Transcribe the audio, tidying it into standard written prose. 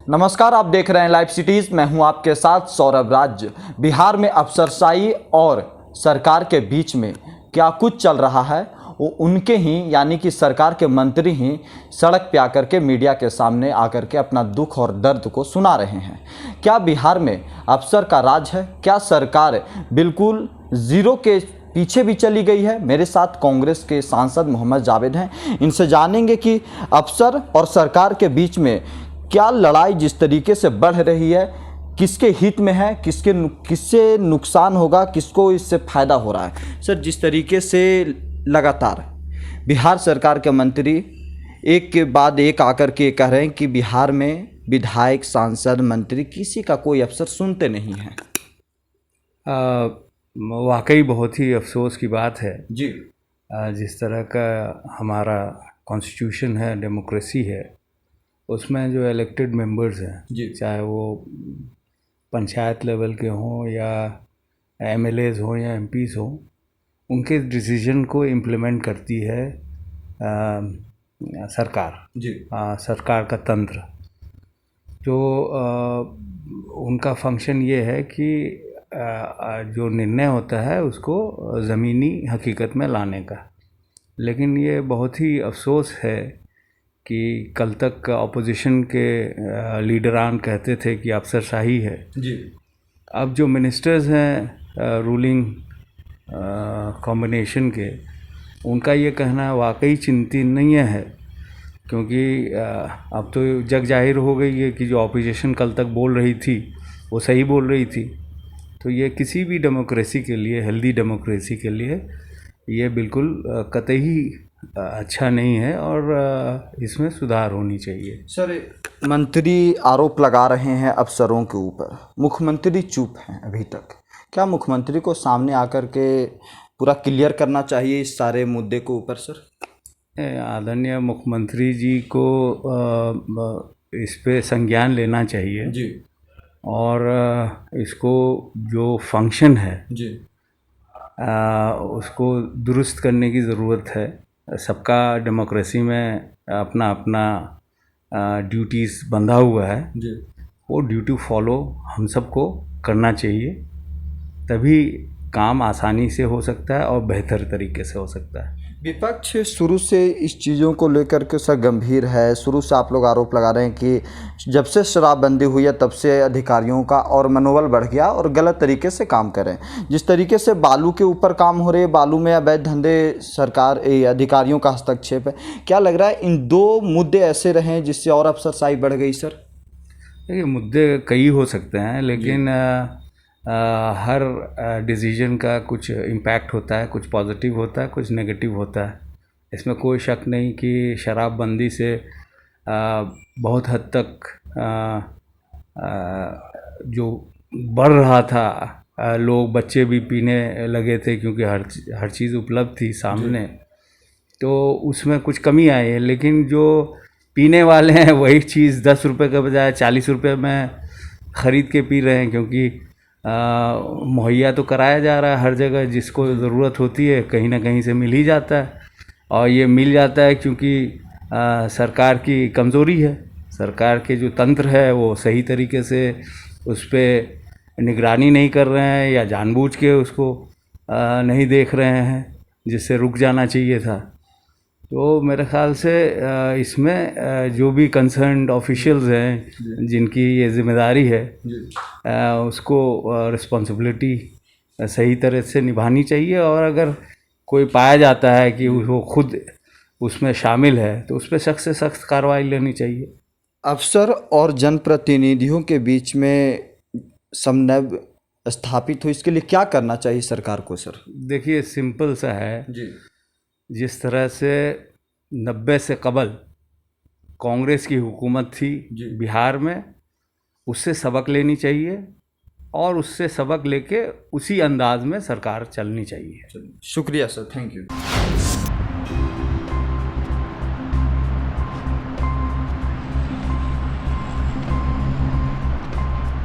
नमस्कार, आप देख रहे हैं लाइव सिटीज। मैं हूं आपके साथ सौरभ राज्य। बिहार में अफसरशाही और सरकार के बीच में क्या कुछ चल रहा है, वो उनके ही यानी कि सरकार के मंत्री ही सड़क पे आकर के मीडिया के सामने आकर के अपना दुख और दर्द को सुना रहे हैं। क्या बिहार में अफसर का राज है? क्या सरकार बिल्कुल जीरो के पीछे भी चली गई है? मेरे साथ कांग्रेस के सांसद मोहम्मद जावेद हैं। इनसे जानेंगे कि अफसर और सरकार के बीच में क्या लड़ाई जिस तरीके से बढ़ रही है, किसके हित में है, किससे नुकसान होगा, किसको इससे फ़ायदा हो रहा है। सर, जिस तरीके से लगातार बिहार सरकार के मंत्री एक के बाद एक आकर के कह रहे हैं कि बिहार में विधायक, सांसद, मंत्री किसी का कोई अफसर सुनते नहीं हैं। वाकई बहुत ही अफसोस की बात है जी। जिस तरह का हमारा कॉन्स्टिट्यूशन है, डेमोक्रेसी है, उसमें जो इलेक्टेड मेंबर्स हैं, चाहे वो पंचायत लेवल के हों या एमएलएज हों या एमपीज़ हों, उनके डिसीजन को इम्प्लीमेंट करती है सरकार। जी। सरकार का तंत्र जो उनका फंक्शन ये है कि जो निर्णय होता है उसको ज़मीनी हकीकत में लाने का। लेकिन ये बहुत ही अफसोस है कि कल तक अपोजिशन के लीडरान कहते थे कि अफसरशाही है। जी। अब जो मिनिस्टर्स हैं रूलिंग कॉम्बिनेशन के, उनका ये कहना वाकई चिंतनीय है, क्योंकि अब तो जग जाहिर हो गई है कि जो अपोजिशन कल तक बोल रही थी वो सही बोल रही थी। तो ये किसी भी डेमोक्रेसी के लिए, हेल्दी डेमोक्रेसी के लिए ये बिल्कुल कतई अच्छा नहीं है और इसमें सुधार होनी चाहिए। सर, मंत्री आरोप लगा रहे हैं अफसरों के ऊपर, मुख्यमंत्री चुप हैं अभी तक। क्या मुख्यमंत्री को सामने आकर के पूरा क्लियर करना चाहिए इस सारे मुद्दे को ऊपर? सर, आदरणीय मुख्यमंत्री जी को इस पे संज्ञान लेना चाहिए जी, और इसको जो फंक्शन है जी उसको दुरुस्त करने की ज़रूरत है। सबका डेमोक्रेसी में अपना अपना ड्यूटीज़ बंधा हुआ है जी, वो ड्यूटी फॉलो हम सबको करना चाहिए, तभी काम आसानी से हो सकता है और बेहतर तरीके से हो सकता है। विपक्ष शुरू से इस चीज़ों को लेकर के सर गंभीर है। शुरू से आप लोग आरोप लगा रहे हैं कि जब से शराबबंदी हुई है तब से अधिकारियों का और मनोबल बढ़ गया और गलत तरीके से काम करें। जिस तरीके से बालू के ऊपर काम हो रहे, बालू में अवैध धंधे, सरकार अधिकारियों का हस्तक्षेप है। क्या लग रहा है इन दो मुद्दे ऐसे रहे जिससे और अफसरशाही बढ़ गई? सर, देखिए, मुद्दे कई हो सकते हैं, लेकिन हर डिसीजन का कुछ इम्पैक्ट होता है, कुछ पॉजिटिव होता है, कुछ नेगेटिव होता है। इसमें कोई शक नहीं कि शराबबंदी से बहुत हद तक जो बढ़ रहा था, लोग, बच्चे भी पीने लगे थे क्योंकि हर चीज़ उपलब्ध थी सामने, तो उसमें कुछ कमी आई है। लेकिन जो पीने वाले हैं वही चीज़ 10 रुपये के बजाय 40 रुपये में ख़रीद के पी रहे हैं, क्योंकि मुहैया तो कराया जा रहा है हर जगह। जिसको ज़रूरत होती है कहीं ना कहीं से मिल ही जाता है, और ये मिल जाता है क्योंकि सरकार की कमज़ोरी है। सरकार के जो तंत्र है वो सही तरीके से उस पर निगरानी नहीं कर रहे हैं, या जानबूझ के उसको नहीं देख रहे हैं, जिससे रुक जाना चाहिए था। तो मेरे ख़्याल से इसमें जो भी कंसर्न्ड ऑफिशियल्स हैं, जिनकी ये जिम्मेदारी है, उसको रिस्पॉन्सिबिलिटी सही तरह से निभानी चाहिए, और अगर कोई पाया जाता है कि वो खुद उसमें शामिल है तो उस पर सख्त से सख्त कार्रवाई लेनी चाहिए। अफसर और जनप्रतिनिधियों के बीच में समन्वय स्थापित हो, इसके लिए क्या करना चाहिए सरकार को? सर, देखिए, सिंपल सा है जी। जिस तरह से 90 से कबल कांग्रेस की हुकूमत थी बिहार में, उससे सबक लेनी चाहिए, और उससे सबक लेके उसी अंदाज में सरकार चलनी चाहिए। शुक्रिया सर, थैंक यू।